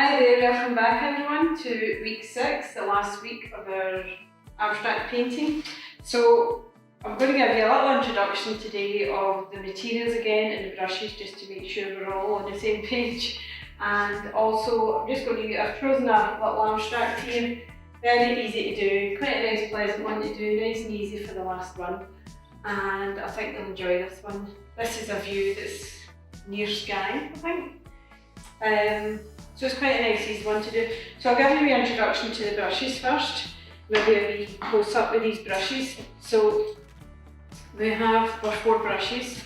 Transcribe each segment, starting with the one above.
Hi there, welcome back everyone to week 6, the last week of our abstract painting. So I'm going to give you a little introduction today of the materials again and the brushes, just to make sure we're all on the same page. And also I'm just going to I've chosen a little abstract here, very easy to do, quite a nice pleasant one to do, nice and easy for the last one. And I think you'll enjoy this one. This is a view that's near sky, I think. So it's quite a nice easy one to do. So I'll give you an introduction to the brushes first, maybe a wee close up with these brushes. So we have our 4 brushes.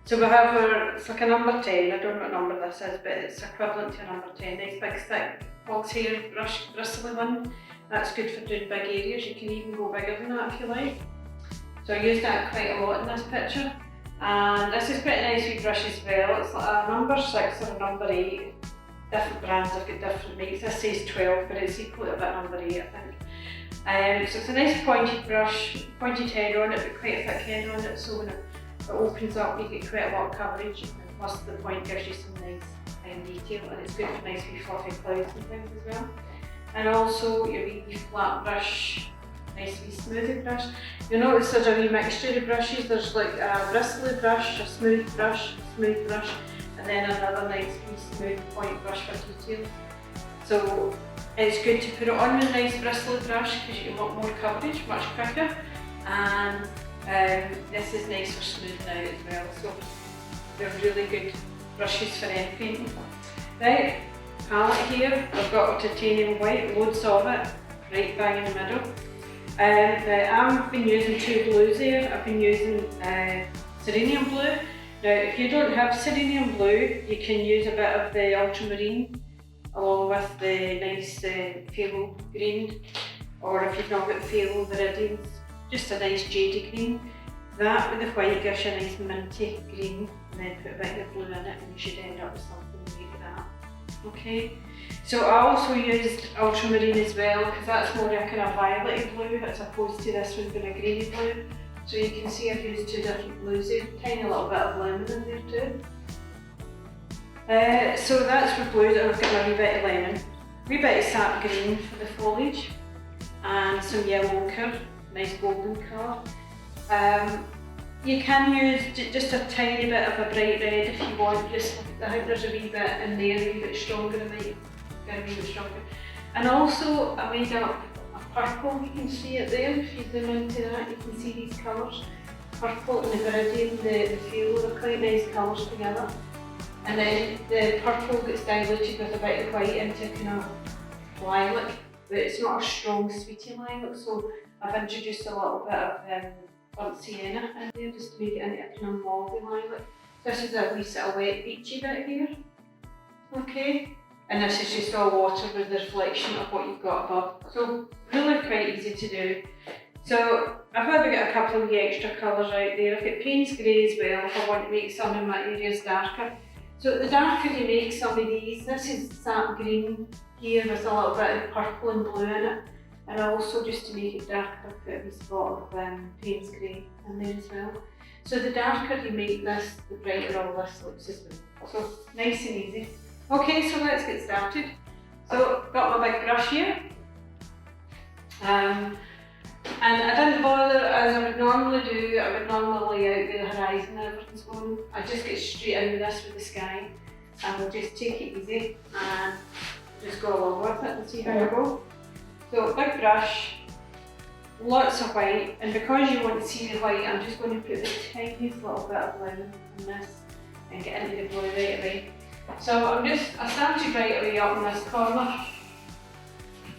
So we have our, it's like a number 10, I don't know what number this is, but it's equivalent to a number 10. Nice big thick horsehair brush, bristly one. That's good for doing big areas. You can even go bigger than that if you like. So I used that quite a lot in this picture. And this is quite a nice wee brush as well. It's like a number 6 or a number 8. Different brands have got different makes. This says 12, but it's equal to about number 8, I think. So it's a nice pointed brush, pointed head on it, but quite a thick head on it. So when it opens up, you get quite a lot of coverage. And plus the point gives you some nice detail, and it's good for nice wee fluffy clouds and things as well. And also your wee flat brush, nice wee smoothie brush. You'll notice there's a wee mixture of brushes. There's like a bristly brush, a smooth brush, and then another nice wee smooth point brush for detail. So it's good to put it on with a nice bristly brush because you want more coverage much quicker. And this is nice for smoothing out as well. So they're really good brushes for end painting. Right, palette here, I've got titanium white, loads of it, right bang in the middle. I've been using 2 blues here. I've been using Serenium blue. Now if you don't have Serenium blue, you can use a bit of the ultramarine along with the nice phthalo green, or if you've not got phthalo viridians, just a nice jadey green. That with the white gives you a nice minty green, and then put a bit of blue in it and you should end up with something like that. Okay. So I also used ultramarine as well because that's more like a violet blue as opposed to this one being a greeny blue. So you can see I've used 2 different blues here, tiny little bit of lemon in there too. So that's for blues, and I've got a wee bit of lemon, a wee bit of sap green for the foliage, and some yellow ochre, nice golden colour. You can use just a tiny bit of a bright red if you want, just I think there's a wee bit in there, a wee bit stronger, I might get a wee bit stronger. And also I made up a purple, you can see it there, if you zoom into that you can see these colours. Purple and the viridian, the phthalo, they're quite nice colours together. And then the purple gets diluted with a bit of white into kind of lilac, but it's not a strong sweetie lilac, so I've introduced a little bit of burnt sienna in there just to make it into a kind of mauvey lilac. This is a wee sort of wet beachy bit here. Okay. And this is just all water with the reflection of what you've got above. So really quite easy to do. So I've probably got a couple of the extra colours out there. I've got Payne's Grey as well if I want to make some of my areas darker. So the darker you make some of these, this is sap green here with a little bit of purple and blue in it. And also just to make it darker, I've got a wee spot of Payne's Grey in there as well. So the darker you make this, the brighter all this looks as well. So nice and easy. Okay, so let's get started. So got my big brush here. And I didn't bother as I would normally do. I would normally lay out the horizon and everything's going. I just get straight in with this with the sky, and we'll just take it easy and just go along with it and see how I go. So big brush, lots of white, and because you want to see the white, I'm just going to put the tiniest little bit of lemon in this and get into the blue right away. So I started right away up in this corner,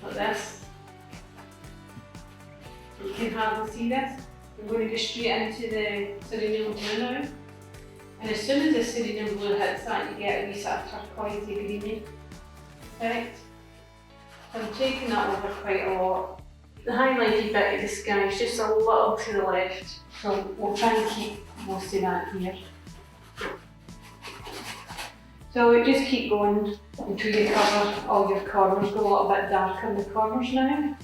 like this. You can hardly see this. I'm going to go straight into the Serenium blue now. And as soon as the Serenium blue hits that, you get a wee sort of turquoisey greeny effect. So I'm taking that over quite a lot. The highlighted bit of the sky is just a little to the left, so we'll try and keep most of that here. So just keep going until you cover all your corners. Go a little bit darker in the corners now.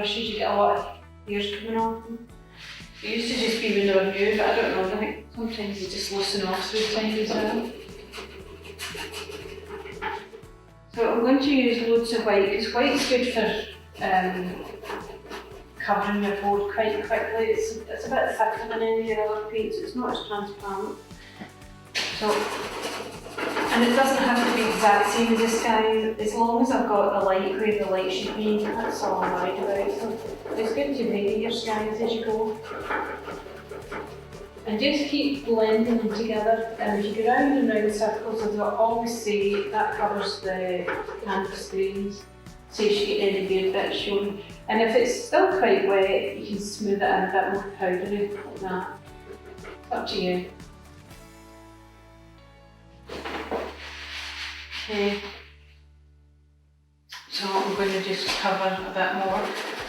brushes, you get a lot of hairs coming off them. It used to just be when they were new, but I don't know, I think sometimes they just loosen off through time as well. So I'm going to use loads of white, because white's good for covering your board quite quickly. It's a bit thicker than any of the other paints, it's not as transparent. So, and it doesn't have to be exact same as the sky, as long as I've got the light where the light should be, that's all I'm worried about. So it's good to vary your skies as you go. And just keep blending them together, and if you go round and round circles, as I always say, that covers the canvas grains, saves you getting any weird bits shown. And if it's still quite wet, you can smooth it in a bit more powdery like that. It's up to you. Okay, so I'm going to just cover a bit more.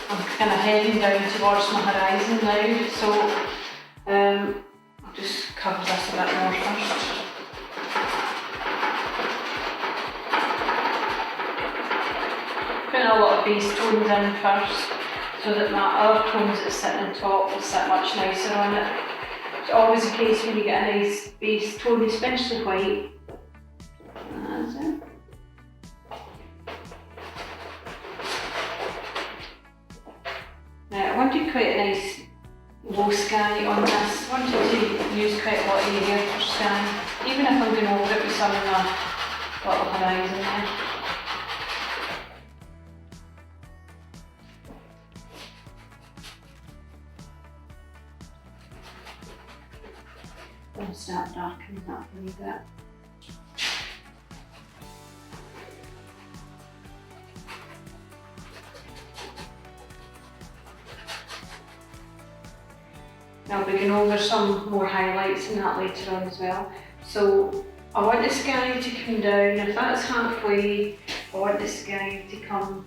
I'm kind of heading down towards my horizon now, so I'll just cover this a bit more first. Putting a lot of base tones in first, so that my other tones that sit on top will sit much nicer on it. It's always the case when you get a nice base tone, especially white. That's it. Now I wanted quite a nice low sky on this. I wanted to use quite a lot of area for sky, even if I'm going over it with some of my little horizon there. I'll start darkening that a wee bit. I'll be going over some more highlights in that later on as well. So I want the sky to come down. If that's halfway, I want the sky to come,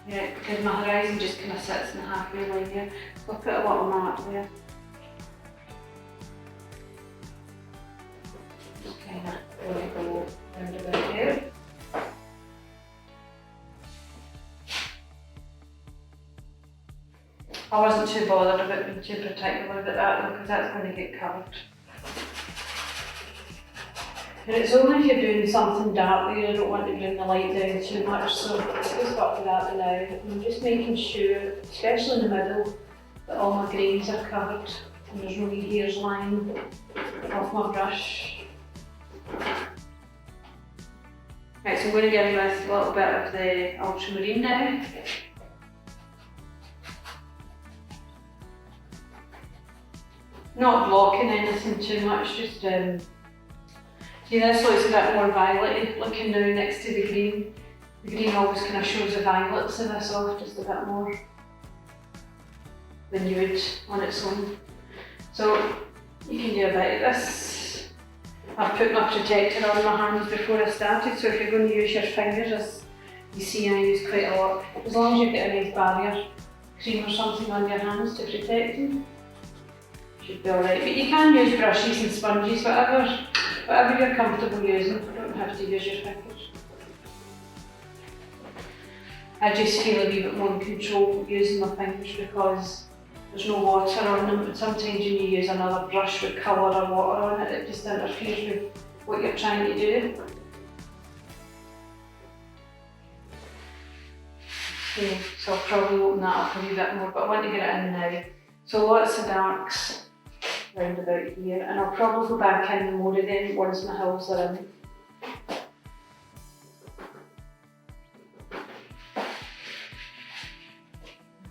because my horizon just kind of sits in the halfway line here. So I'll put a little mark there. Just kind of let it go round about there. I wasn't too bothered about being too particular about that though, because that's going to get covered. And it's only if you're doing something dark that you don't want to bring the light down too much, so I'll just up to that now. I'm just making sure, especially in the middle, that all my grains are covered and there's no wee hairs lying off my brush. Right, so I'm going to give this a little bit of the ultramarine now. Not blocking anything too much, just see, this looks a bit more violet looking now next to the green. The green always kind of shows the violets of this off just a bit more than you would on its own. So you can do a bit of this. I've put my protector on my hands before I started, so if you're going to use your fingers, as you see I use quite a lot. As long as you get a nice barrier cream or something on your hands to protect them, should be alright. But you can use brushes and sponges, whatever you're comfortable using. You don't have to use your fingers. I just feel a wee bit more in control using my fingers because there's no water on them, but sometimes when you use another brush with colour or water on it, it just interferes with what you're trying to do. Okay, so I'll probably open that up a wee bit more, but I want to get it in now. So lots of darks round about here, and I'll probably go back in more of them once my hills are in.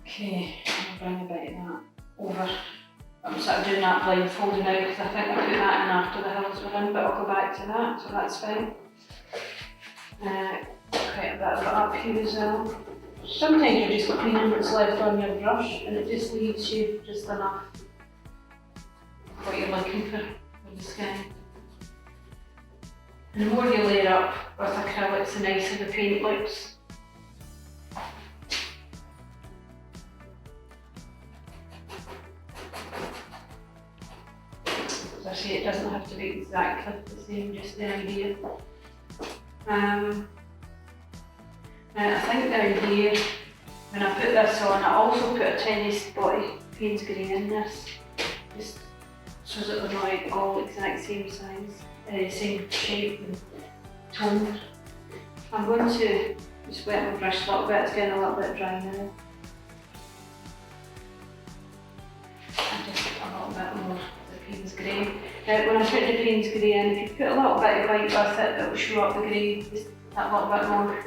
Okay, I'll bring a bit of that over. I'm sort of doing that blindfolded now because I think I put that in after the hills were in, but I'll go back to that, so that's fine. Quite a bit of it up here as well. Sometimes you're just cleaning what's left on your brush and it just leaves you just enough of what you're looking for with the sky. And the more you layer up with acrylics, the nicer the paint looks. As I say, it doesn't have to be exactly the same, just the idea. Now I think down here when I put this on, I also put a tiny spotty Payne's green in this, just so that they're not like all exact same size, same shape and tone. I'm going to just wet my brush a little bit, it's getting a little bit dry now. And just a little bit more of the Payne's grey. Now when I put the Payne's grey in, if you put a little bit of white with it, it will show up the grey, just that little bit more.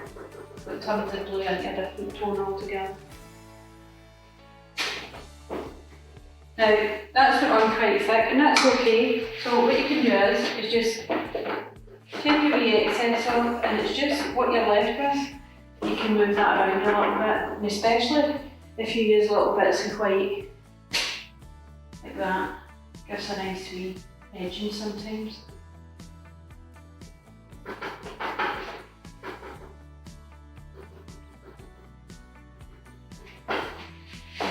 It turns the blue into a different tone altogether. Now that's put on quite thick and that's okay. So what you can do is just take your wee excess off, and it's just what you're left with. You can move that around a little bit, and especially if you use little bits of white like that, gives a nice wee edging sometimes.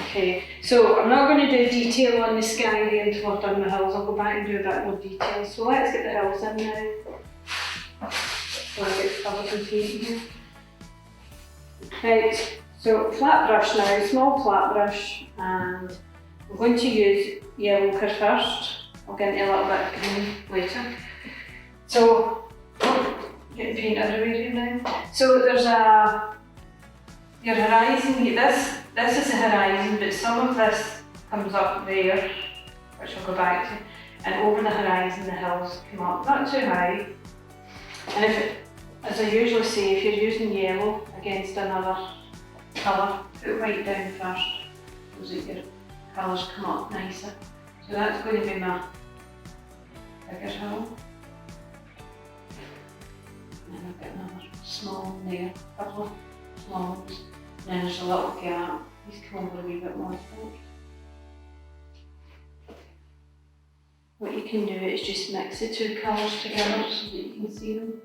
Okay, so I'm not going to do detail on the sky until I've done the hills. I'll go back and do a bit more detail. So let's get the hills in now. So I'll get covered in paint here. Right, so flat brush now, small flat brush, and we're going to use yellow ochre first. I'll get into a little bit of green later. So, getting paint everywhere here now. So there's your horizon here. This is the horizon, but some of this comes up there, which I'll go back to, and over the horizon the hills come up, not too high. And as I usually say, if you're using yellow against another colour, put white down first, so that your colours come up nicer. So that's going to be my bigger hill. And I've got another small one there, a couple of small ones. And then there's a little gap. These come over a wee bit more, I think. What you can do is just mix the two colours together so that you can see them.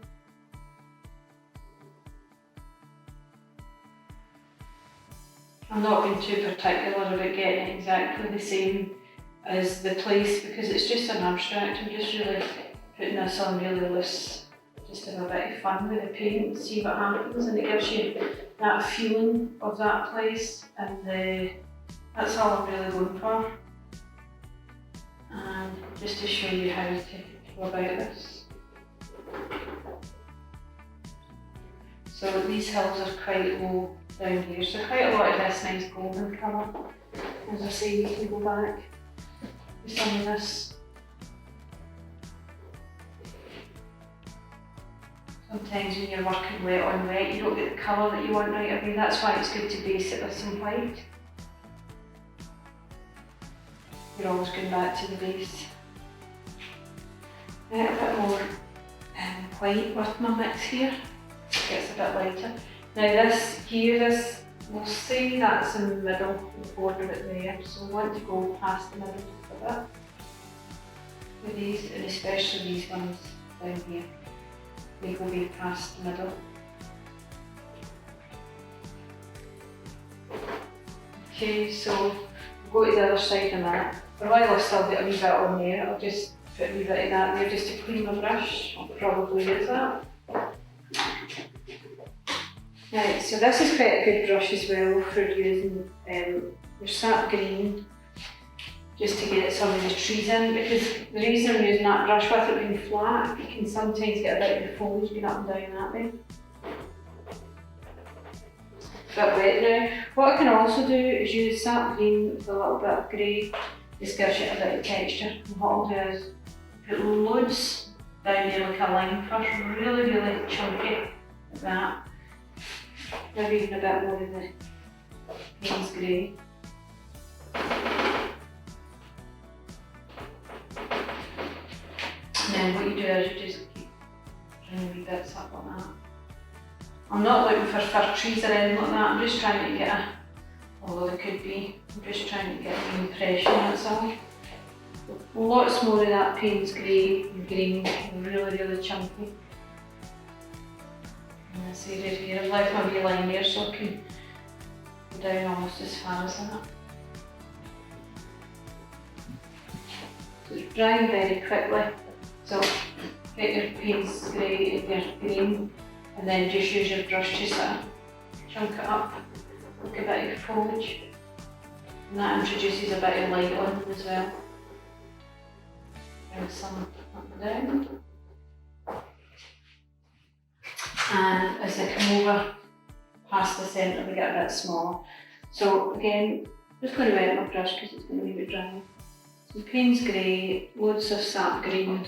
I'm not being too particular about getting it exactly the same as the place because it's just an abstract. I'm just really putting this on really loose, just to have a bit of fun with the paint and see what happens, and it gives you that feeling of that place, and that's all I'm really going for. And just to show you how to go about this. So these hills are quite low down here, so quite a lot of this nice golden colour. As I say, you can go back to some of this. Sometimes when you're working wet on wet, you don't get the colour that you want right away. That's why it's good to base it with some white. You're always going back to the base. A bit more white with my mix here. It gets a bit lighter. Now this here, we'll say that's in the middle, the border bit there. So we want to go past the middle just a bit with these, and especially these ones down here. They go way past the middle. Okay, so we'll go to the other side of that. For a while I've still got a wee bit on there, I'll just put a wee bit of that there just to clean my brush. I'll probably use that. Right, so this is quite a good brush as well for using your sap green, just to get some of the trees in, because the reason I'm using that brush with it being flat, you can sometimes get a bit of the foliage going up and down that way. It's a bit wet now. What I can also do is use sap green with a little bit of grey, just gives you a bit of texture. And what I'll do is put loads down there like a line brush, really, really chunky, like that. Maybe even a bit more of the Payne's grey. And then what you do is you just keep bringing wee bits up like that. I'm not looking for fir trees or anything like that, I'm just trying to get although there could be, I'm just trying to get an impression, that's all. Lots more of that Payne's grey and green, really, really chunky. And this area here, I've left my wee line there so I can go down almost as far as that. So it's drying very quickly. So get your Payne's grey and your green, and then just use your brush to sort of chunk it up. look a bit of foliage. And that introduces a bit of light on them as well. Bring some up and down. And as they come over past the centre, they get a bit smaller. So again, just going to wet my brush because it's going to be a bit dry. Some Payne's grey, loads of sap green,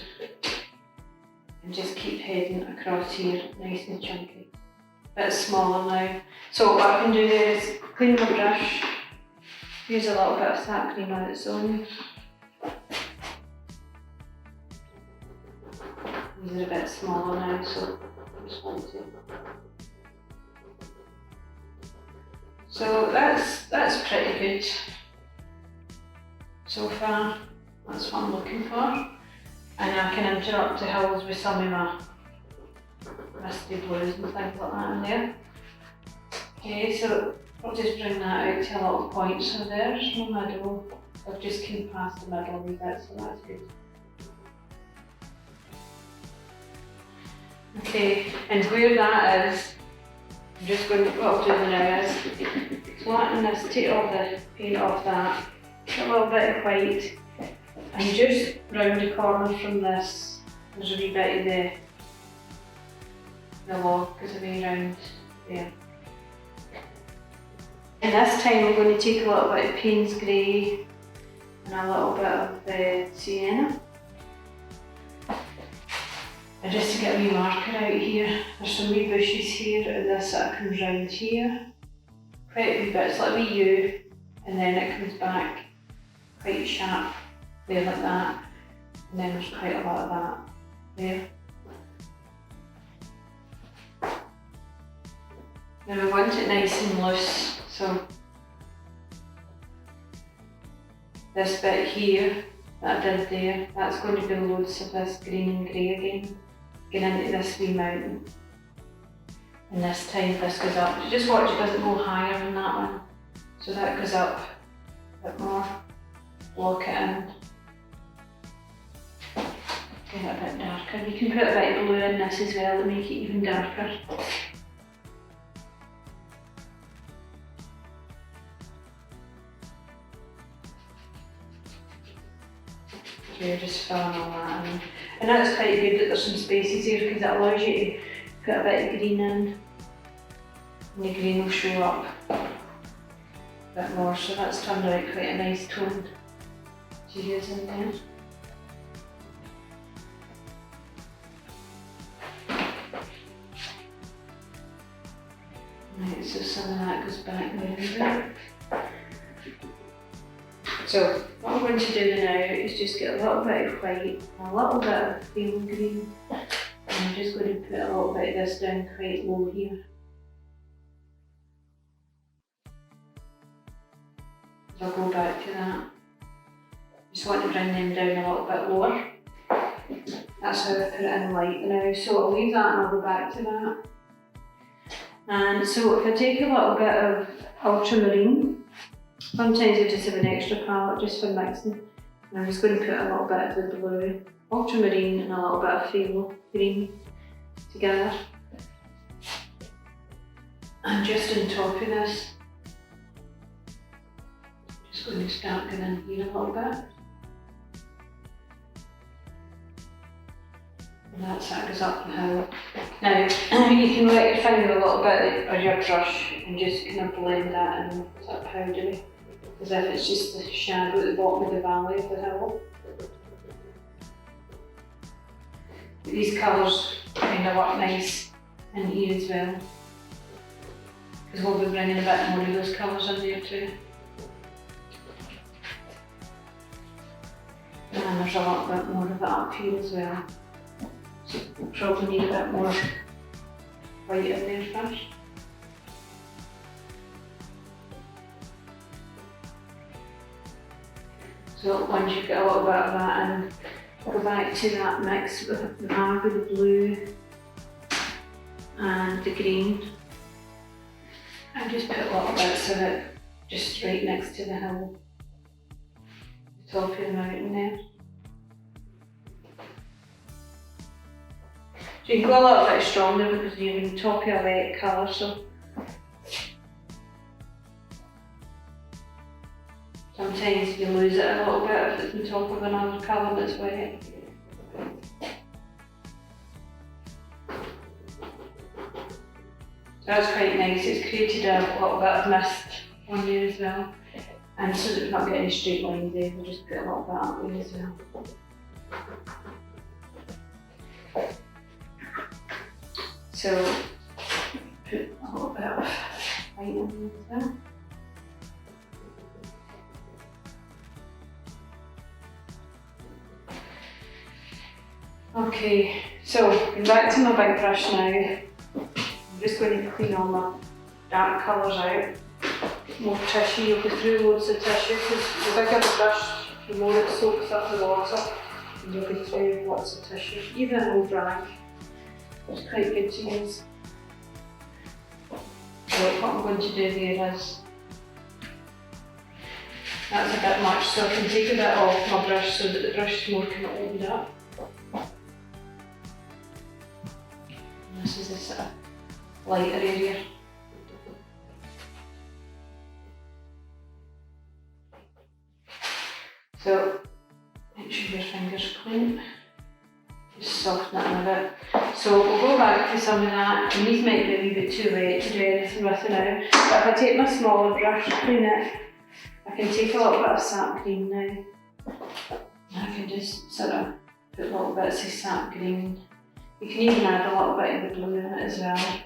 and just keep heading across here, nice and chunky. A bit smaller now. So what I can do is clean my brush, use a little bit of sap green on its own. These are a bit smaller now, so I just want to. So that's pretty good. So far, that's what I'm looking for. And I can interrupt the hills with some of my misty blues and things like that in there. Okay, so I'll just bring that out to a little point. So there's my middle. I've just came past the middle a wee bit, so that's good. Okay, and where that is, I'm just going to, what I'll do now is flatten this, take all the paint off that, a little bit of white, and just round the corner from this, there's a wee bit of the log goes away round there. And this time I'm going to take a little bit of Payne's grey and a little bit of the sienna. And just to get a wee marker out here, there's some wee bushes here, and this sort of comes round here. Quite a wee bit, it's like a wee U, and then it comes back quite sharp there like that. And then there's quite a lot of that there. Now we want it nice and loose, so this bit here that I did there, that's going to be loads of this green and grey again. Get into this wee mountain, and this time this goes up. Just watch it doesn't go higher than that one, so that goes up a bit more. Lock it in, get it a bit darker. You can put a bit of blue in this as well to make it even darker. So you're just filling all that in. And that's quite good that there's some spaces here because it allows you to put a bit of green in, and the green will show up a bit more, so that's turned out quite a nice tone to use in there. Right, so some of that goes back there a bit. So what I'm going to do now is just get a little bit of white and a little bit of pale green, and I'm just going to put a little bit of this down quite low here. So I'll go back to that. Just want to bring them down a little bit lower. That's how I put it in light now. So I'll leave that and I'll go back to that. And so if I take a little bit of ultramarine, sometimes I just have an extra palette just for mixing, and I'm just going to put a little bit of the blue, ultramarine and a little bit of phthalo green together. And just on top of this, just going to start going in here a little bit. And that's how it goes up the hill. Now, you can let your finger a little bit, or your brush, and just kind of blend that in sort of powdery, as if it's just the shadow at the bottom of the valley of the hill. These colours kind of look nice in here as well, because we'll be bringing a bit more of those colours in there too. And there's a little bit more of it up here as well. So we'll probably need a bit more white in there first. So once you've got a little bit of that in, go back to that mix with the marble, the blue and the green, and just put little bits of it just right next to the hill, the top of the mountain there. So you can go a little bit stronger because you're on top of a wet colour, so Sometimes you lose it a little bit if it's on top of another colour that's wet. That's quite nice. It's created a little bit of mist on there as well. And so that we've not got any straight lines there, we'll just put a little bit that way as well. So put a little bit of white in there as well. Okay, so going back to my big brush now. I'm just going to clean all my dark colours out. More tissue, you'll go through loads of tissue because the bigger the brush, the more it soaks up the water, and you'll go through lots of tissue, even an old rag. It's quite good to use. So what I'm going to do there is, that's a bit much, so I can take a bit off my brush so that the brush is more kind of opened up. And this is a sort of lighter area. So, make sure your fingers clean. Just soften it in a bit. So we'll go back to some of that, and these might be a wee bit too wet to do anything with now. But if I take my smaller brush to clean it, I can take a little bit of sap green now. And I can just sort of put little bits of sap green. You can even add a little bit of the blue in it as well.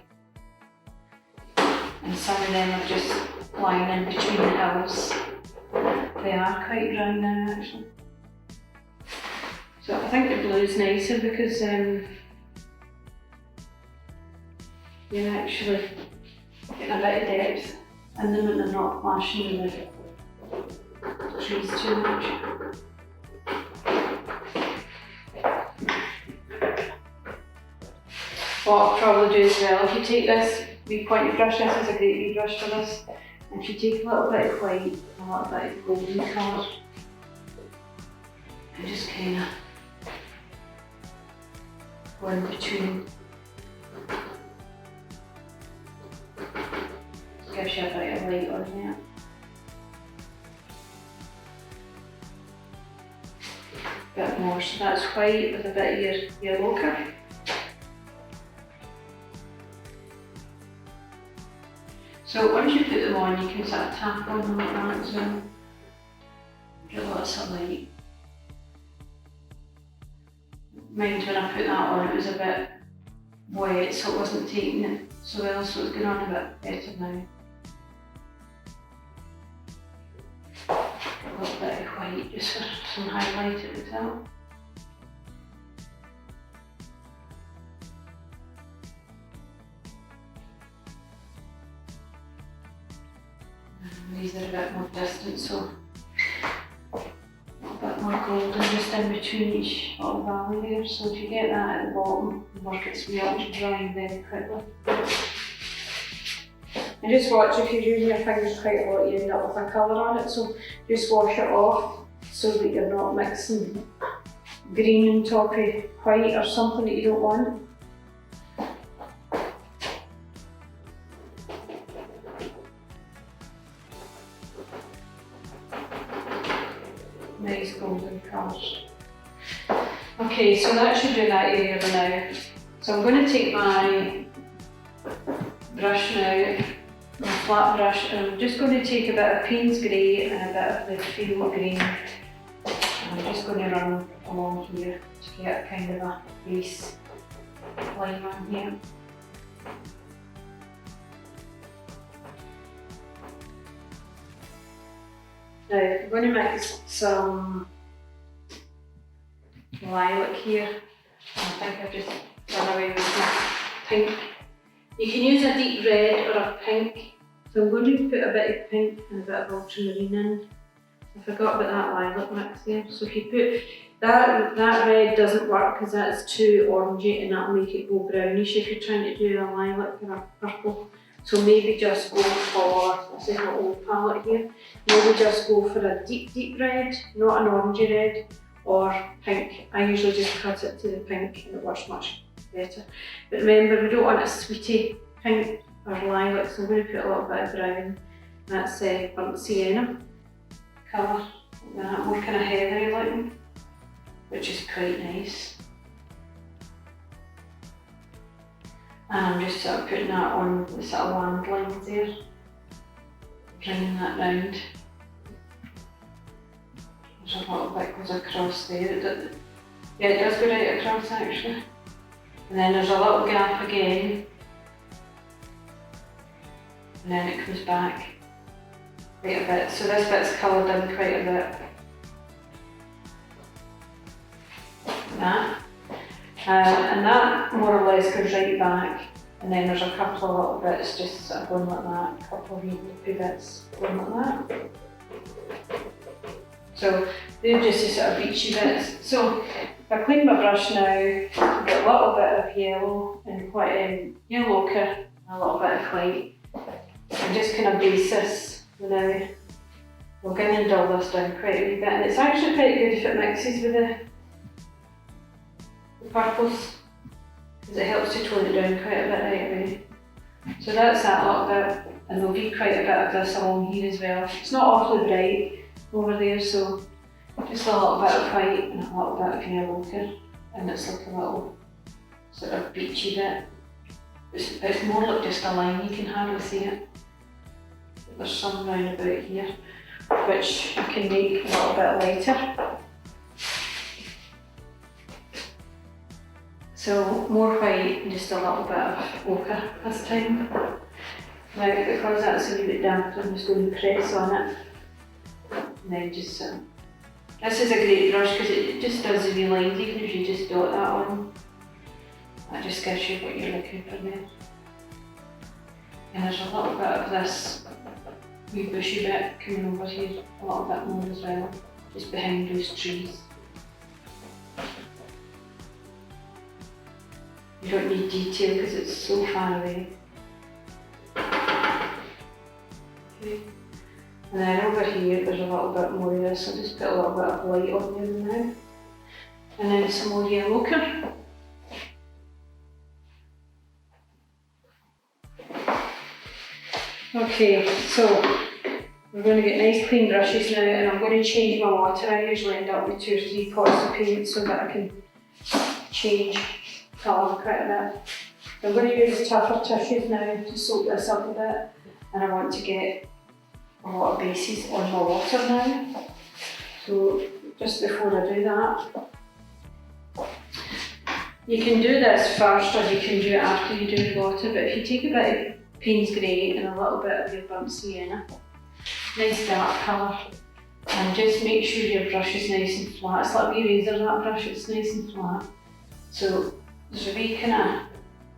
And some of them are just lying in between the hills. They are quite brown now actually. So I think the blue is nicer because you're actually getting a bit of depth in them and they're not flashing in the trees too much. What I'll probably do as well, if you take this wee pointy brush, this is a great wee brush for this. And if you take a little bit of white and a little bit of golden colour and just kind of go in between, gives you a bit of light on there. A bit more, so that's white with a bit of your ochre. So once you put them on, you can sort of tap on them like that as well. Get lots of light. Mind when I put that on, it was a bit wet, so it wasn't taking it so well, so it's going on a bit better now. Get a little bit of white just for some highlight at the top. These are a bit more distant, so a bit more golden just in between each little valley there. So if you get that at the bottom, work its way up to drying very quickly. And just watch, if you're using your fingers quite a lot, you end up with a colour on it, so just wash it off so that you're not mixing green on top of white or something that you don't want. Nice golden colours. Okay, so that should do that area for now. So I'm going to take my brush now, my flat brush, and I'm just going to take a bit of Payne's Grey and a bit of the field green. And I'm just going to run along here to get kind of a base line on here. Now I'm going to mix some lilac here. I think I've just run away with my pink. You can use a deep red or a pink. So I'm going to put a bit of pink and a bit of ultramarine in. I forgot about that lilac mix there. So if you put that red doesn't work because that's too orangey and that'll make it go brownish if you're trying to do a lilac or a purple. So maybe just go for, this is my old palette here, maybe just go for a deep red, not an orangey red, or pink. I usually just cut it to the pink and it works much better. But remember, we don't want a sweetie pink or lilac, so I'm going to put a little bit of brown. That's burnt sienna. colour, like that, more kind of heathery looking, which is quite nice. And I'm just sort of putting that on the sort of land lines there, bringing that round. There's a little bit goes across there. Yeah, it does go right across actually. And then there's a little gap again. And then it comes back quite a bit. So this bit's coloured in quite a bit. Like that. And that more or less goes right back. And then there's a couple of little bits just sort of going like that. A couple of wee bits going like that. So they're just the sort of beachy bits. So if I clean my brush now, I've got a little bit of yellow and quite yellow ochre and a little bit of white. And just kind of base this now. We'll go in and dull this down quite a wee bit. And it's actually quite good if it mixes with the purples, because it helps to tone it down quite a bit right away. So that's that little bit, and there'll be quite a bit of this along here as well. It's not awfully bright over there, so just a little bit of white and a little bit of yellow ochre, and it's like a little sort of beachy bit. It's more like just a line, you can hardly see it. There's some round about here, which I can make a little bit lighter. So more white and just a little bit of ochre this time. Now because that's a wee bit damp, I'm just going to press on it. And then just, this is a great brush because it just does the wee lines, even if you just dot that on. That just gives you what you're looking for there. And there's a little bit of this wee bushy bit coming over here, a little bit more as well, just behind those trees. You don't need detail because it's so far away. Okay. And then over here there's a little bit more of this, I'll just put a little bit of light on there now. And then some more yellow ochre. Okay, so we're going to get nice clean brushes now, and I'm going to change my water. I usually end up with 2 or 3 pots of paint so that I can change colour quite a bit. So I'm going to use tougher tissues now to soak this up a bit, and I want to get a lot of bases on my water now. So just before I do that, you can do this first or you can do it after you do the water, but if you take a bit of Payne's Grey and a little bit of your burnt sienna, nice dark colour, and just make sure your brush is nice and flat. It's like a wee razor, that brush, it's nice and flat. So there's a wee kind of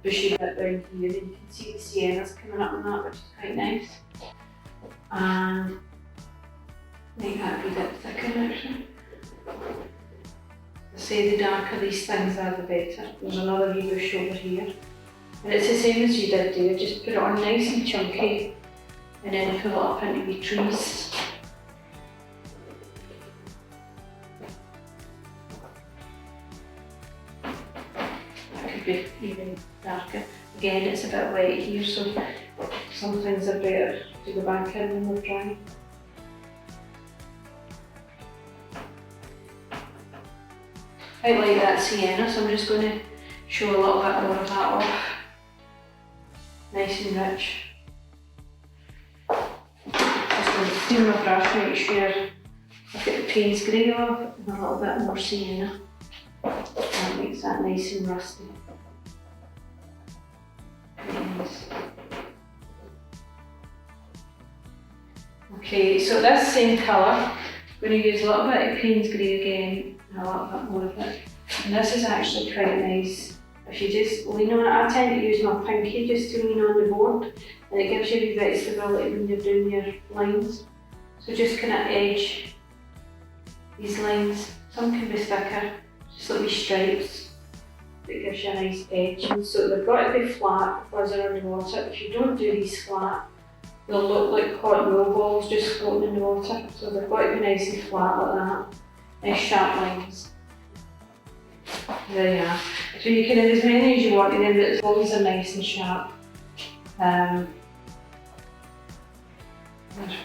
bushy bit down here, and you can see the siennas coming up on that, which is quite nice. And make that a wee bit thicker actually. I say the darker these things are, the better. There's another wee bush over here. And it's the same as you did there, just put it on nice and chunky and then pull it up into wee trees. That could be even darker. Again, it's a bit wet here, so some things are better to go back in when they're dry. I like that sienna, so I'm just going to show a little bit more of that off. Nice and rich. Just going to clean my brush, make sure I've got the Payne's Grey off and a little bit more sienna. That makes that nice and rusty. Nice. Okay, so this same colour, I'm going to use a little bit of Payne's Grey again and a little bit more of it. And this is actually quite nice. If you just lean on it, I tend to use my pinky just to lean on the board, and it gives you a wee bit of stability when you're doing your lines. So just kind of edge these lines. Some can be thicker, just like wee stripes. It gives you a nice edge. So they've got to be flat because they're in the water. If you don't do these flat, they'll look like hot mill balls just floating in the water. So they've got to be nice and flat like that. Nice sharp lines. There you are. So you can have as many as you want in them, but as long as they're nice and sharp.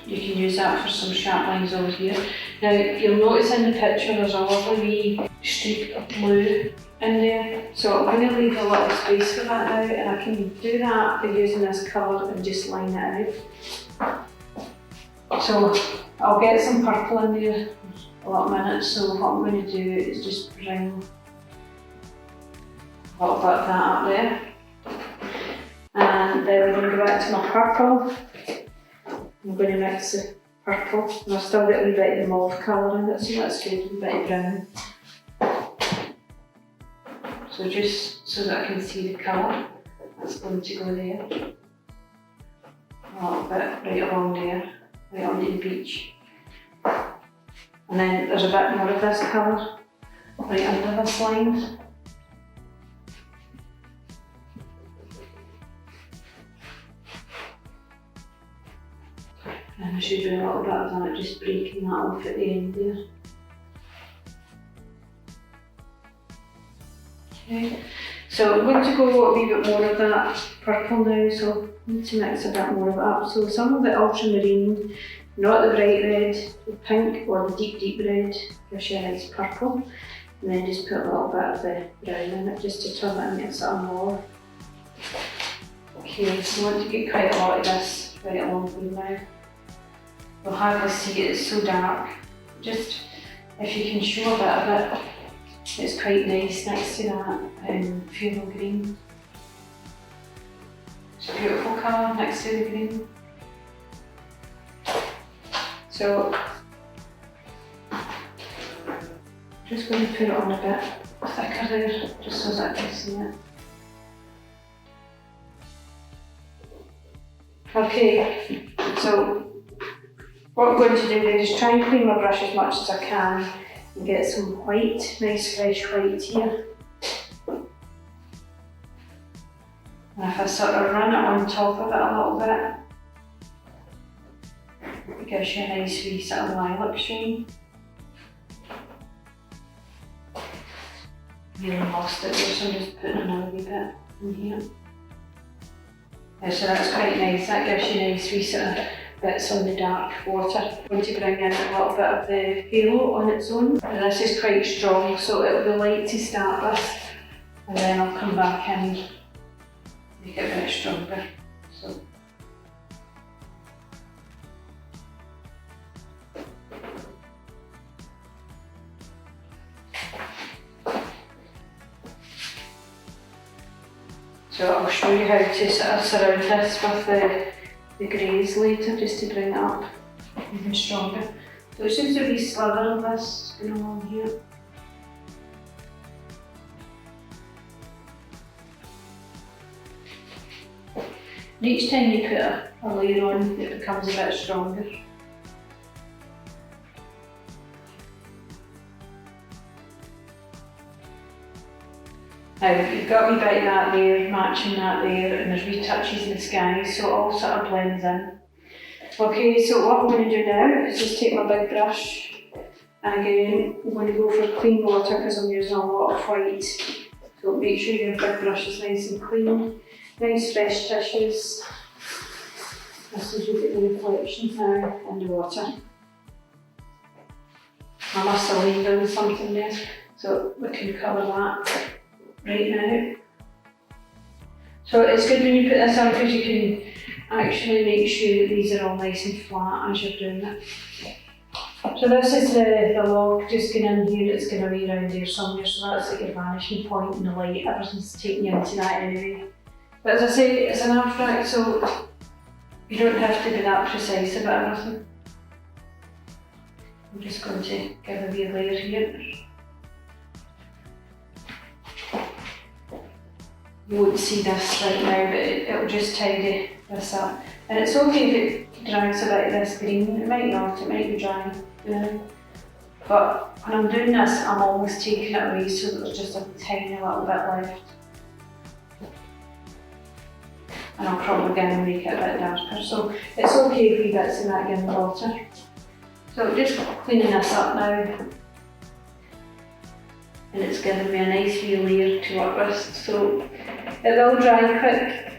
You can use that for some sharp lines over here. Now you'll notice in the picture there's a lovely wee streak of blue in there, so I'm going to leave a little space for that now, and I can do that by using this colour and just line it out. So I'll get some purple in there in a little minute, so what I'm going to do is just bring a little bit of that up there, and then we're going to go back to my purple. I'm going to mix the purple, and I've still got a wee bit of the mauve colour in it, so that's good, a wee bit of brown. So just so that I can see the colour, that's going to go there. A little bit right along there, right onto the beach. And then there's a bit more of this colour right under this line. And I should do a little bit of that, just breaking that off at the end there. Okay, so I'm going to go a wee bit more of that purple now, so I need to mix a bit more of it up. So some of the ultramarine, not the bright red, the pink or the deep red, gives you a nice purple. And then just put a little bit of the brown in it, just to turn it into something more. Okay, so I want to get quite a lot of this right along here now. You'll hardly see it, it's so dark. Just, if you can show a bit of it, it's quite nice next to that funeral green. It's a beautiful colour next to the green. So, just going to put it on a bit thicker there, just so that I can see it. Okay, so what I'm going to do then is try and clean my brush as much as I can and get some white, nice fresh white here. And if I sort of run it on top of it a little bit, it gives you a nice wee sort of lilac sheen. Really lost it there, so I'm just putting another wee bit in here. Yeah, so that's quite nice, that gives you a nice wee sort of bits on the dark water. I'm going to bring in a little bit of the halo on its own. And this is quite strong, so it'll be light to start with, and then I'll come back in and make it a bit stronger. So I'll show you how to sort of surround this with the greys later, just to bring it up even stronger. So it's just a wee slither of this going along here. And each time you put a layer on, it becomes a bit stronger. Now you've got a wee bit of that there, matching that there, and there's wee touches in the sky, so it all sort of blends in. Okay, so what I'm going to do now is just take my big brush, and again I'm going to go for clean water because I'm using a lot of white. So make sure your big brush is nice and clean, nice fresh tissues. This is you get the reflections now in the water. I must have laid down something there, so we can cover that right now. So it's good when you put this on because you can actually make sure that these are all nice and flat as you're doing it. So this is the log just going in here, it's going to be around there somewhere, so that's like your vanishing point in the light, everything's taking you into that anyway. But as I say, it's an abstract, so you don't have to be that precise about everything. I'm just going to give a wee layer here. You won't see this right now, but it'll just tidy this up. And it's okay if it drags a bit of this green, it might not, it might be dry, you know. But when I'm doing this, I'm almost taking it away so that there's just a tiny little bit left. And I'll probably again make it a bit darker, so it's okay if we bits in that in the water. So just cleaning this up now. And it's giving me a nice wee layer to work with, so it will dry quick.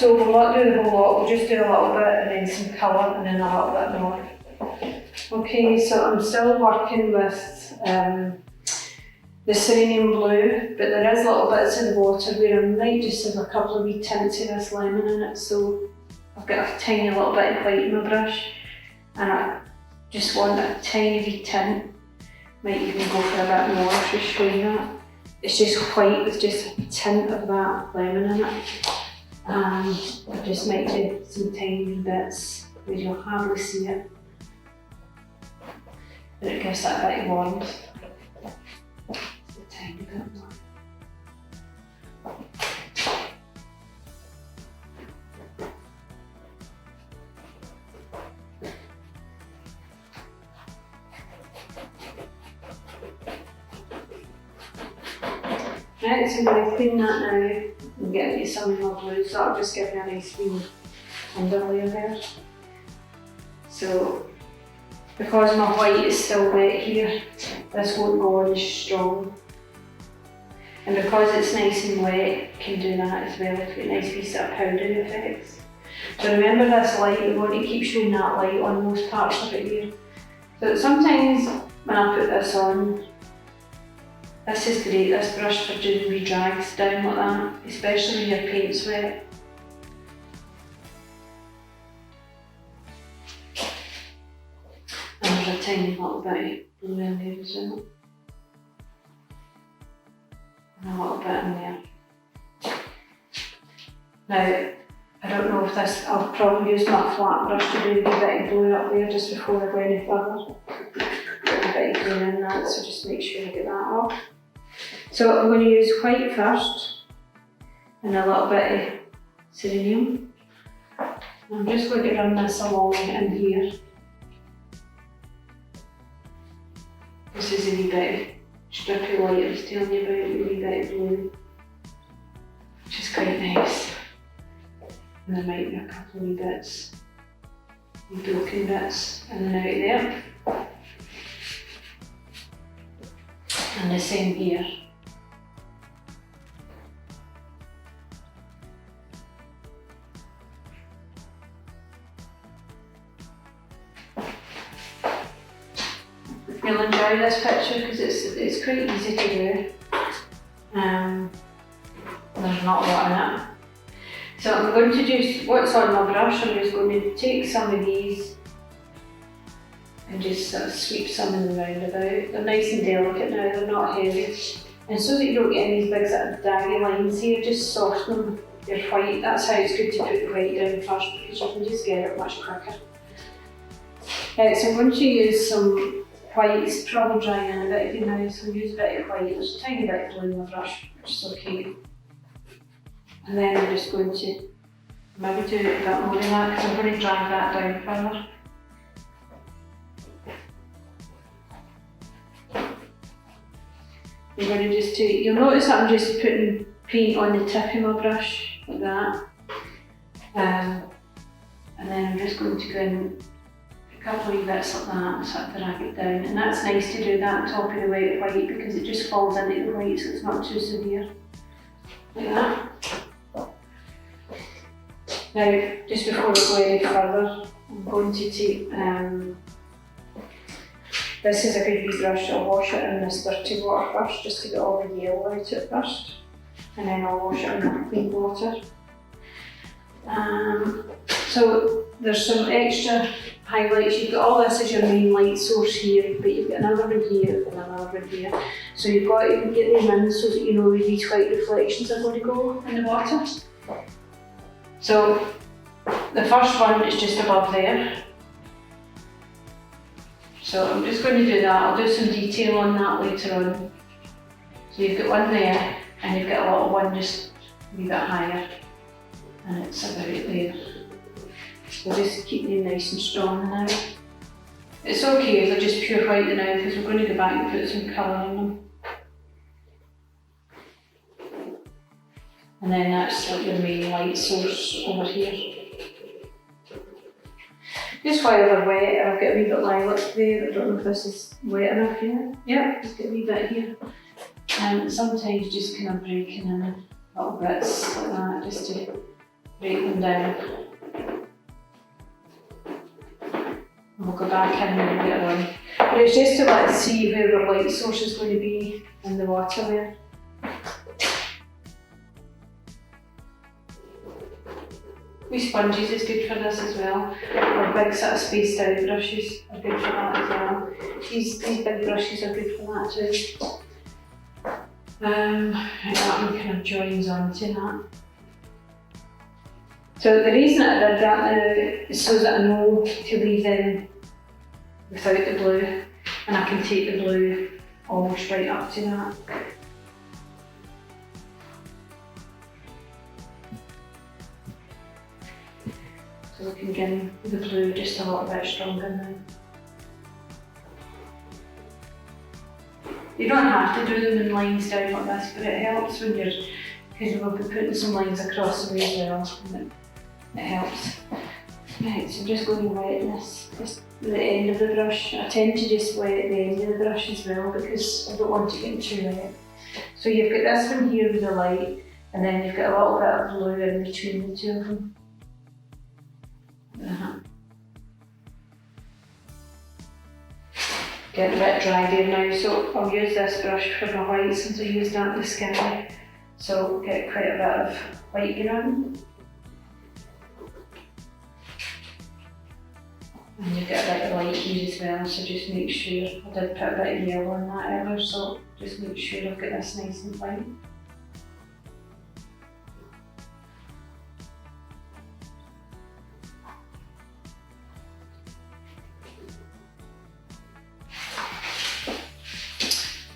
So we'll not do the whole lot, we'll just do a little bit and then some colour and then a little bit more. Okay, so I'm still working with the Serenium Blue, but there is little bits in the water where I might just have a couple of wee tints of this lemon in it, so I've got a tiny little bit of white in my brush and I just want a tiny wee tint. Might even go for a bit more, just showing that. It's just white with just a tint of that lemon in it. And I just might do some tiny bits where you'll hardly see it. But it gives that bit of warmth. Just a tiny bit more. Right, so I'm going to clean that now and get into some more blue, so that'll just give me a nice wee underlayer there. So, because my white is still wet here, this won't go on as strong. And because it's nice and wet, it can do that as well, it's got a nice piece of powdery effects. So remember this light, we want to keep showing that light on most parts of it here. So sometimes when I put this on, this is great, this brush for doing wee drags down like that, especially when your paint's wet. And there's a tiny little bit of blue in there as well. And a little bit in there. Now, I don't know if this, I'll probably use my flat brush to do a wee bit of blue up there just before I go any further. Put a bit of green in that, so just make sure I get that off. So I'm going to use white first and a little bit of Serenium. I'm just going to run this along in here. This is a wee bit of strippy light I was telling you about, a wee bit of blue, which is quite nice. And there might be a couple of wee bits, wee broken bits in and out there. And the same here. You'll enjoy this picture because it's quite easy to do. There's not a lot in it. So I'm going to just, what's on my brush, I'm just going to take some of these and just sort of sweep some in the roundabout. They're nice and delicate now, they're not heavy. And so that you don't get any big sort of daggy lines here, just soften your white. That's how it's good to put the white down first, because you can just get it much quicker. Right, so I'm going to use some white, it's probably drying in a bit here now, so I'll use a bit of white. There's a tiny bit of blue in my brush, which is okay. And then I'm just going to maybe do a bit more than that, because I'm going to drag that down further. I'm going to just do, you'll notice that I'm just putting paint on the tip of my brush, like that. And then I'm just going to go in a couple of wee bits like that and sort of drag it down. And that's nice to do that on top of the white because it just falls into the white so it's not too severe. Like that. Now, just before we go any further, I'm going to take, this is a good wee brush, I'll wash it in this dirty water first, just to get all the yellow out of it first. And then I'll wash it in clean water. So there's some extra highlights. You've got all this as your main light source here, but you've got another one here and another one here. So you've got to get them in so that you know where these white reflections are going to go in the water. So the first one is just above there. So I'm just going to do that. I'll do some detail on that later on. So you've got one there and you've got a little one just a wee bit higher. And it's about there. So just keep them nice and strong now. It's okay if they're just pure white now because we're going to go back and put some colour in them. And then that's like your main light source over here. Just while they're wet, I've got a wee bit of lilac there. I don't know if this is wet enough yet. Yep, just got a wee bit here. And sometimes just kind of breaking in little bits like that just to break them down. And we'll go back in later on. But it's just to let us see where the light source is going to be in the water there. Wee sponges is good for this as well. Or big sort of spaced out brushes are good for that as well. These big brushes are good for that too. That one kind of joins onto that. So the reason I did that now is so that I know to leave them without the blue, and I can take the blue almost right up to that. So we can get the blue just a little bit stronger now. You don't have to do them in lines down like this, but it helps when you're, because we'll be putting some lines across the way as well, and it helps. Right, so I'm just going to wet this, just the end of the brush. I tend to just wet the end of the brush as well because I don't want it getting too wet. So you've got this one here with the light, and then you've got a little bit of blue in between the two of them. Getting a bit dry there now, so I'll use this brush for my white since I used that in the sky. So get quite a bit of white going. And you get a bit of light here as well, so just make sure, I did put a bit of yellow on that earlier, so just make sure I've got this nice and white.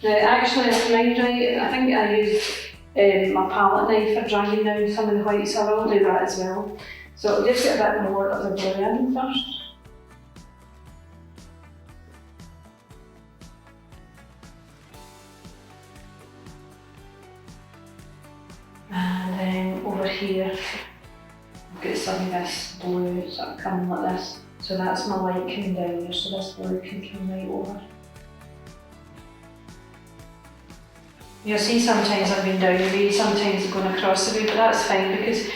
Now actually if mine dry, I think I use my palette knife for drying down some of the white, so I will do that as well. So I'll just get a bit more of the blue in first. And then over here, I've got some of this blue sort of coming like this. So that's my light coming down there, so this blue can come right over. You'll see sometimes I'm going down the way, sometimes I'm going across the way, but that's fine because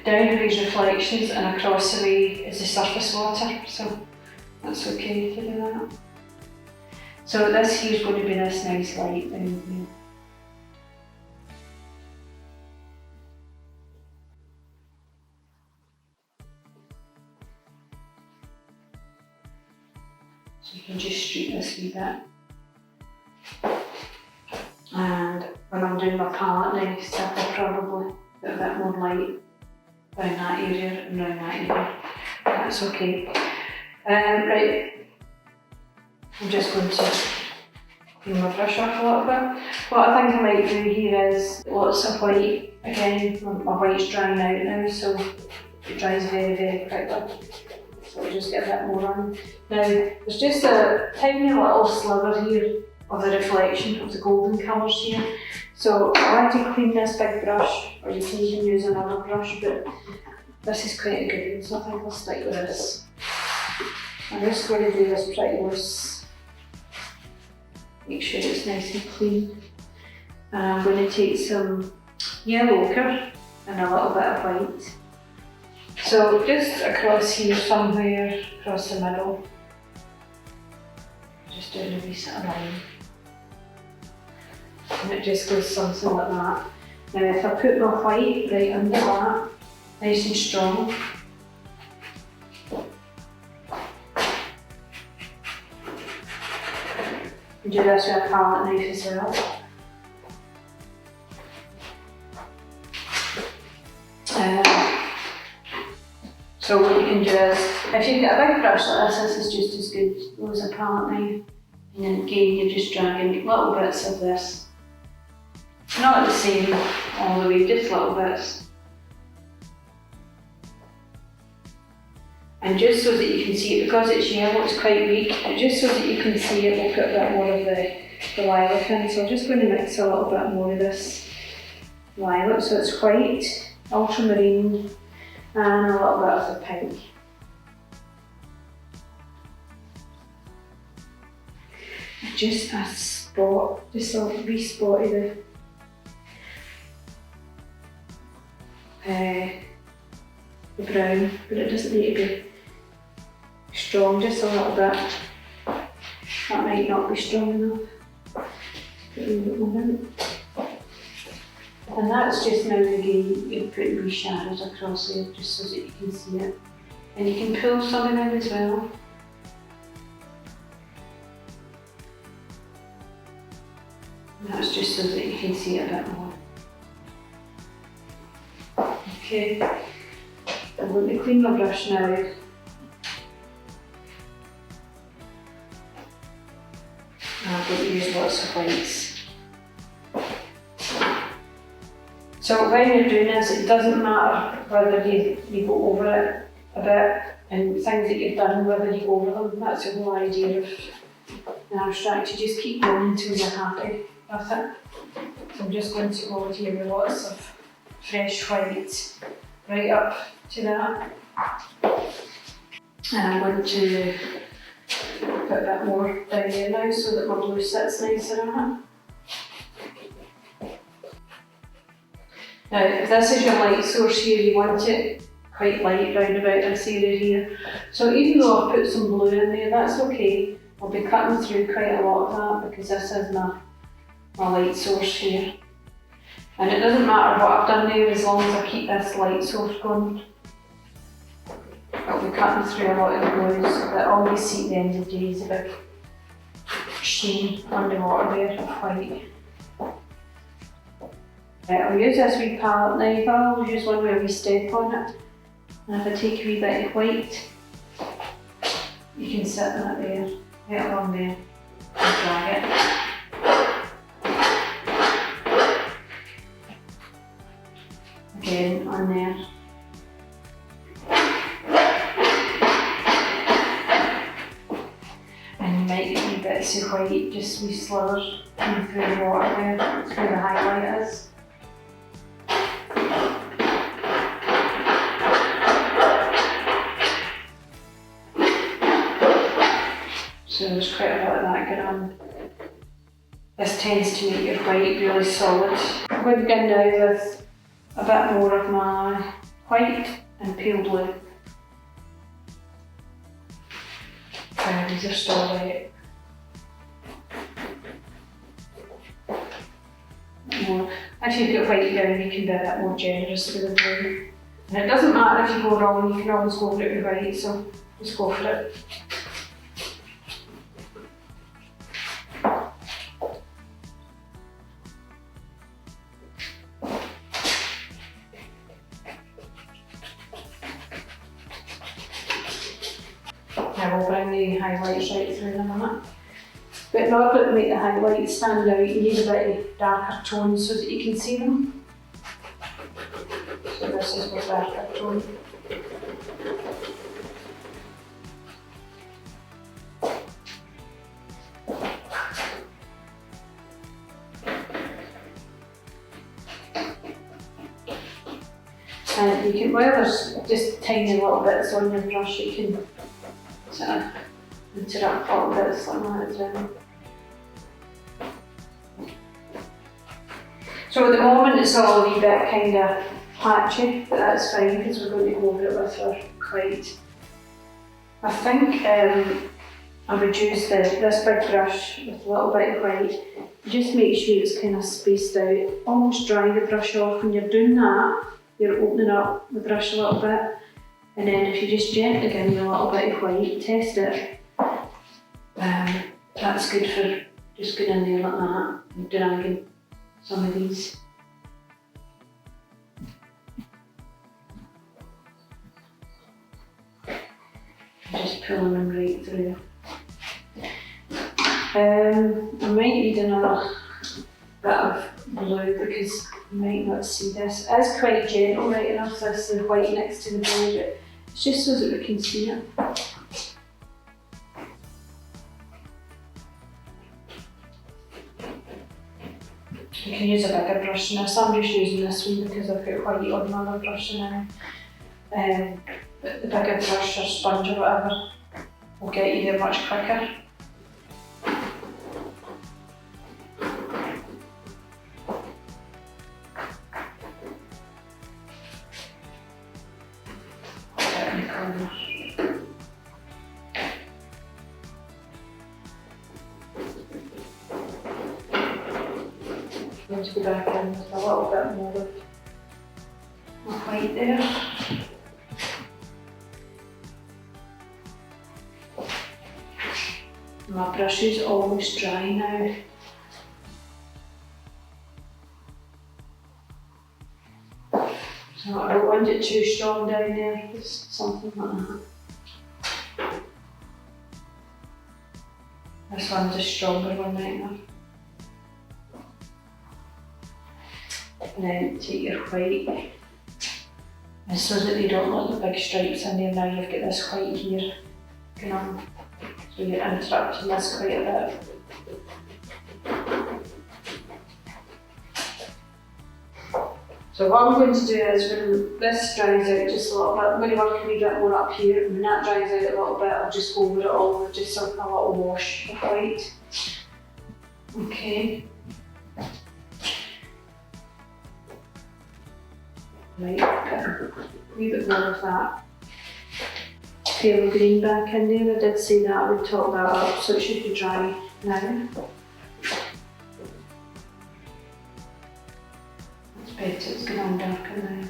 down the way is reflections and across the way is the surface water, so that's okay to do that. So this here is going to be this nice light down here. So you can just streak this wee bit. And when I'm doing my palette next, I'll probably put a bit more light around that area and around that area. That's okay. Right, I'm just going to clean my brush off a little bit. What I think I might do here is lots of white. Again, my white's drying out now, so it dries very, very quickly. So I'll just get a bit more on. Now, there's just a tiny little sliver here of the reflection of the golden colours here. So I like to clean this big brush, or you can even use another brush, but this is quite a good one, so I think I'll stick with this. I'm just going to do this pretty loose. Make sure it's nice and clean. And I'm going to take some yellow ochre and a little bit of white. So just across here somewhere, across the middle. Just doing a wee sort of line. And it just goes something like that. Now if I put my white right under that, nice and strong, and do this with a palette knife as well. So what you can do is, if you've got a big brush like this is just as good as a palette knife. And then again you're just dragging little bits of this. Not the same all the way, just little bits. And just so that you can see it, because it's yellow, it's quite weak, and just so that you can see it, we'll put a bit more of the lilac in. So I'm just going to mix a little bit more of this lilac, so it's white, ultramarine, and a little bit of the pink. Just a spot, just a wee spot of the the brown, but it doesn't need to be strong, just a little bit. That might not be strong enough. Put a little bit more in. And that's just now again, you're putting wee shadows across there just so that you can see it. And you can pull some in as well. And that's just so that you can see it a bit more. Okay, I'm going to clean my brush now. And I'm going to use lots of whites. So when you're doing this, it doesn't matter whether you go over it a bit and things that you've done, whether you go over them. That's the whole idea of an abstract. You just keep going until you're happy with it. So I'm just going to go here with lots of fresh white right up to that. And I'm going to put a bit more down there now so that my blue sits nicer on it. Now, if this is your light source here, you want it quite light round about this area here. So even though I've put some blue in there, that's okay. I'll be cutting through quite a lot of that because this is my light source here. And it doesn't matter what I've done there as long as I keep this light source going. I'll be cutting through a lot of the blues, but all you see at the end of the day is a big sheen underwater there of white. Right, I'll use this wee palette knife. I'll use one with a wee step on it. And if I take a wee bit of white, you can sit in it there, right along there, and drag it. Again, on there. And you might get wee bits of white, just wee slivers coming through the water there. That's where the highlight is. So there's quite a lot of that going on. This tends to make your white really solid. I'm going to go now with a bit more of my white and pale blue. These are still white. More. If you put white down, you can be a bit more generous with the blue. And it doesn't matter if you go wrong, you can always go for it with white, so just go for it. I will bring the highlights right through in a minute. But in order to make the highlights stand out, you need a bit of darker tones so that you can see them. So this is my darker tone. And you can, well, there's just tiny little bits on your brush, you can sort of interact a little bit, something like that as well. So at the moment it's all a wee bit kind of patchy, but that's fine because we're going to go over it with our white. I think I would use this big brush with a little bit of white. Just make sure it's kind of spaced out. Almost dry the brush off. When you're doing that, you're opening up the brush a little bit. And then if you just gently give me a little bit of white, test it. That's good for just going in there like that and dragging some of these. Just pulling them right through. I might need another bit of blue because you might not see this. It is quite gentle right enough, this the white next to the blue, but it's just so that we can see it. You can use a bigger brush in this. I'm just using this one because I've got white on my other brush now. But the bigger brush or sponge or whatever will get you there much quicker. I'm going to go back in with a little bit more of white there. My brush is almost dry now. So I don't want it too strong down there, just something like that. This one's a stronger one right now. And then take your white, and so that you don't look the big stripes in there. Now you've got this white here going on, so you're interrupting this quite a bit. So what I'm going to do is, when this dries out just a little bit, I'm going to work a wee bit more up here, and when that dries out a little bit, I'll just go over it all with just a little wash of white. Okay. Right, put a wee bit more of that pale green back in there. I did say that I would top that up, so it should be dry now. That's better, it's going on darker now.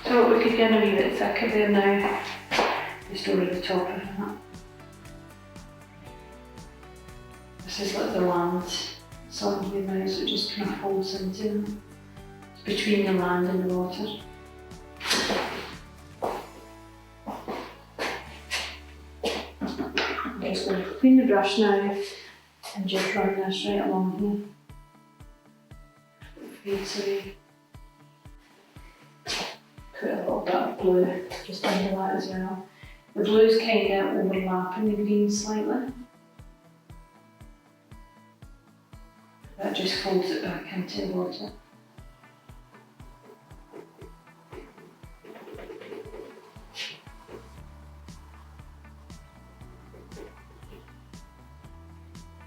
So we could get a wee bit thicker there now, just over the top of that. This is like the land, it's on here now, so it just kind of folds into them. It's between the land and the water. I'm just going to clean the brush now and just run this right along here. Fades away. Put a little bit of blue just under that as well. The blue's kind of overlapping the green slightly. That just folds it back into the water.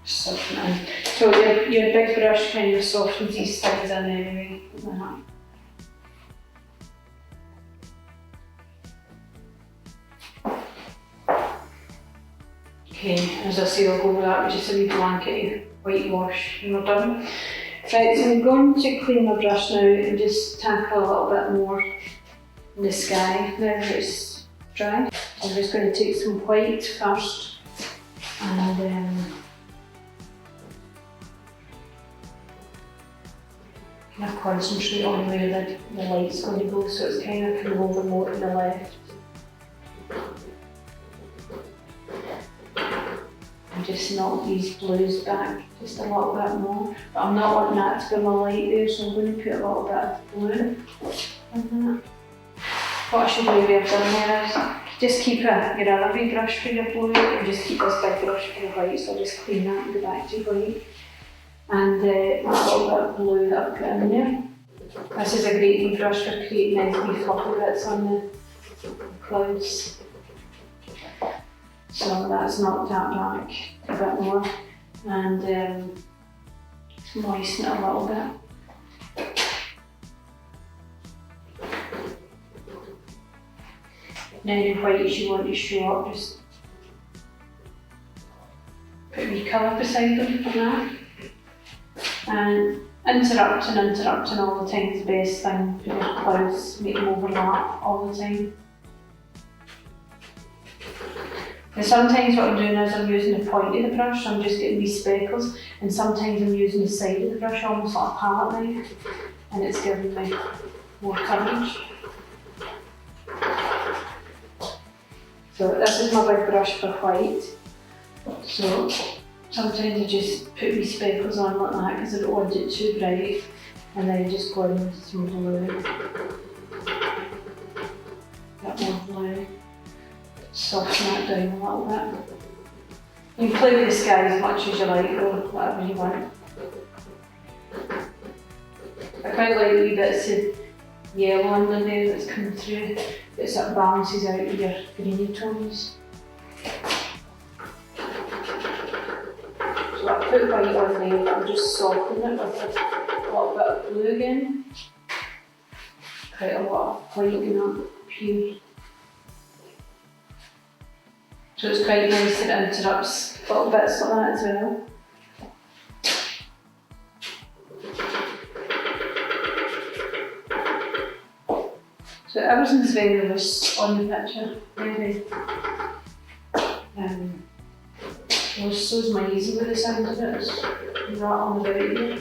Soften it. So your big brush kind of softens these things in anyway, like that. Okay, as I say, I'll go with that with just a wee blanket whitewash and we're done. Right, so I'm going to clean my brush now and just tackle a little bit more in the sky now that it's dry. I'm just going to take some white first and kind of concentrate on where the light's going to go, so it's kind of over more to the left. Just knock these blues back just a little bit more, but I'm not wanting that to be my light there, so I'm going to put a little bit of blue in that. What I should maybe have done there is just keep your other wee brush for your blue and just keep this big brush for your white, so I'll just clean that and go back to white. And that little bit of blue that I've put in there. This is a great wee brush for creating nice wee fluffy bits on the clouds. So that's knocked that back a bit more and moisten it a little bit. Now the whites you want to show up, just put a wee colour beside them for that. And interrupting all the time is the best thing for your clouds, make them overlap all the time. And sometimes what I'm doing is I'm using the point of the brush, so I'm just getting these speckles, and sometimes I'm using the side of the brush almost like a palette knife, and it's giving me more coverage. So this is my big brush for white, so sometimes I just put these speckles on like that because I don't want it too bright, and then just go in with some blue, a bit more blue. Soften that down a little bit. You can play with the sky as much as you like, or whatever you want. I quite like the wee bits of yellow under there that's coming through. It sort of balances out your greeny tones. So I put white on there, but I'm just softening it with a little bit of blue again. Quite a lot of white going up here. So it's quite nice, it interrupts little bits like that as well. So everything's very loose on the picture, very loose, so's my easy with the sound of it, it's rattling about here.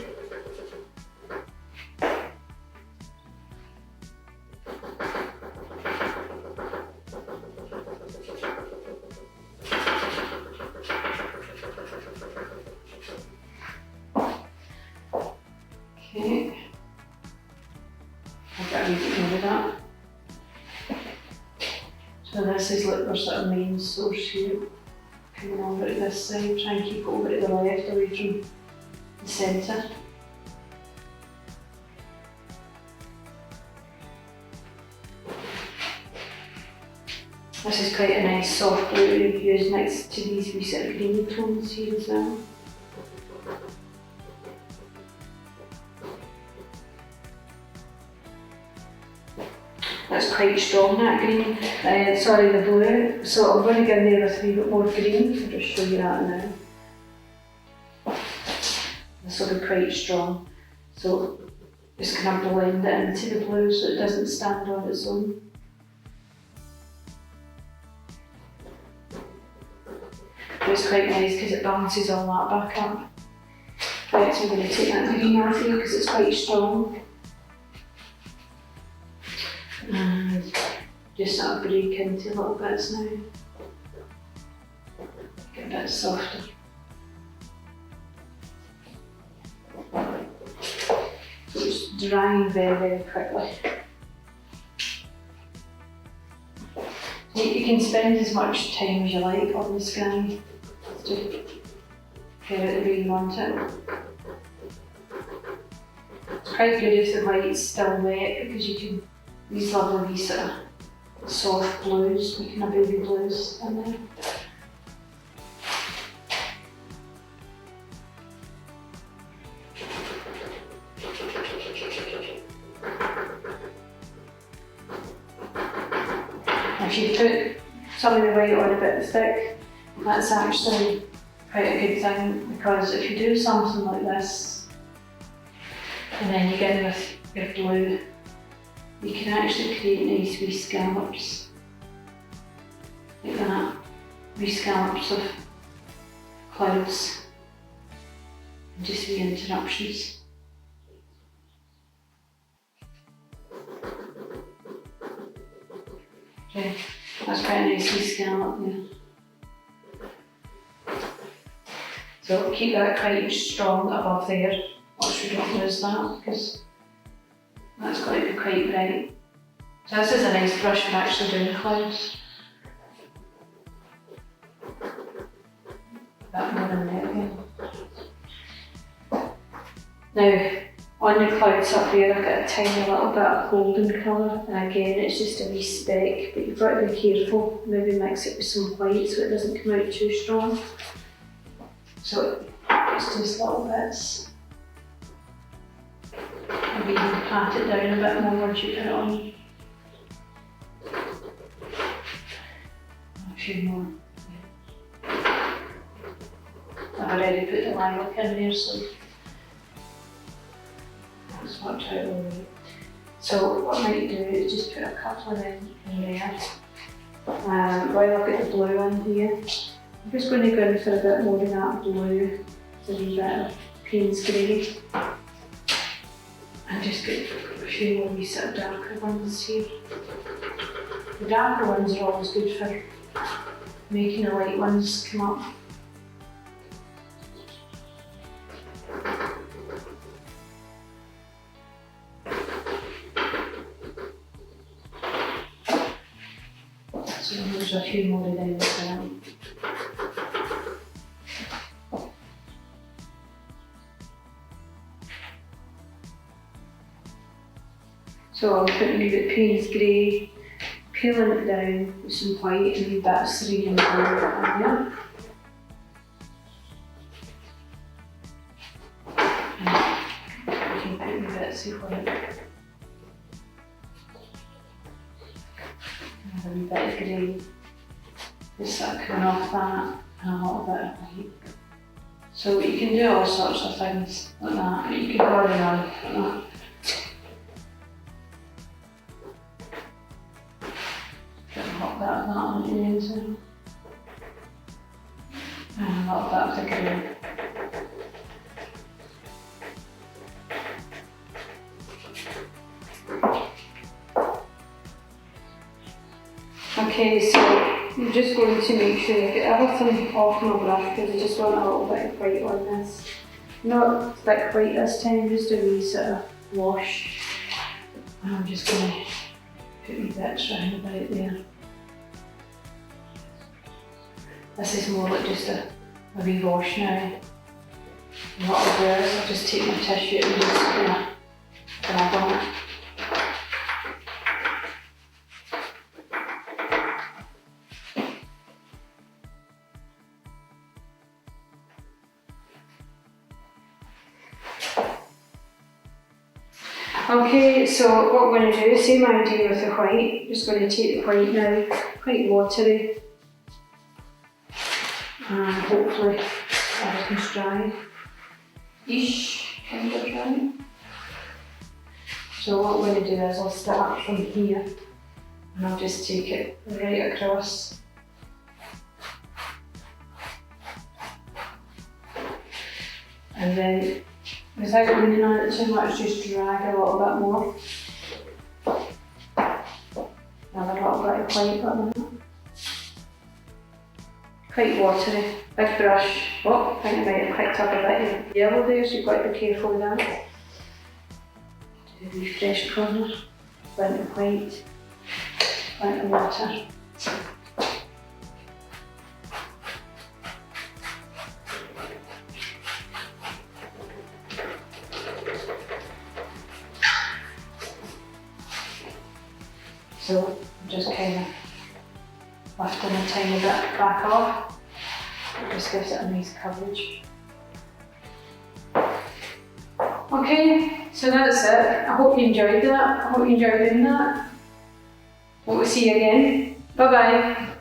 Okay, I've got a wee bit more of that. So this is like our sort of main source here, coming over to this side, try and keep it over to the left away from the centre. This is quite a nice soft blue to use next to these wee sort of greeny tones here as well. That's quite strong, that green. Sorry, the blue. So I'm going to go in there with a wee bit more green. I'll just show you that now. This will be quite strong. So just kind of blend it into the blue so it doesn't stand on its own. But it's quite nice because it balances all that back up. Right, so I'm going to take that green off here because it's quite strong. And just sort of break into little bits now. Get a bit softer. So it's drying very, very quickly. You can spend as much time as you like on the sky to get it the way you want it. It's quite good if the white's still wet because you can these lovely wee sort of soft blues, making a baby blues in there. If you put some of the white on a bit thick, that's actually quite a good thing because if you do something like this and then you get in with your blue, you can actually create nice wee scallops, like that, wee scallops of clouds, and just wee interruptions. Okay, that's quite a nice wee scallop there. So keep that quite strong above there, watch we don't lose that because that's going to be quite bright. So this is a nice brush for actually doing clouds. A bit more in there again. Now, on the clouds up there I've got a tiny little bit of golden colour, and again it's just a wee speck, but you've got to be careful, maybe mix it with some white so it doesn't come out too strong. So it's just little bits. Maybe you can pat it down a bit more once you put it on. A few more. I've already put the lilac in there, so that's worked out all right. So what I might do is just put a couple of in there. While I've got the blue on here, I'm just going to go in for a bit more of that blue, so a wee bit of Payne's grey. And just get a few more wee sort of darker ones here. The darker ones are always good for making the light ones come up. So there's a few more of them as well. So I'm putting a wee bit Payne's grey, peeling it down with some white and a wee bit of cerulean blue on there. And I can put wee bits of white. And a wee bit of grey. Just sort of coming off that and a little bit of white. So you can do all sorts of things like that. You can go around like that. Get a little bit of that on your ends now. And a little bit of the green. Okay, so I'm just going to make sure you get everything off my brush because I just want a little bit of white on this. Not thick white this time, just a wee sort of wash. And I'm just going to put wee bits round about there. This is more like just a wee wash now. And what I'll do is I'll just take my tissue and just kind of grab on it. Okay, so what we're going to do, same idea with the white, just going to take the white now, quite watery, and hopefully everything's dry, ish, kind of dry. So what we're going to do is I'll start from here, and I'll just take it right across. And then, without leaning on it too much, just drag a little bit more. Another little bit of white on that. Quite watery, big brush. Oh, I think I might have picked up a bit of yellow there, so you've got to be careful with that. Do a wee fresh corner, blend of white, blend of water. So I'm just kind of lifting a tiny bit back off. It just gives it a nice coverage. Okay, so that's it. I hope you enjoyed that. I hope you enjoyed doing that. Hope to see you again. Bye bye.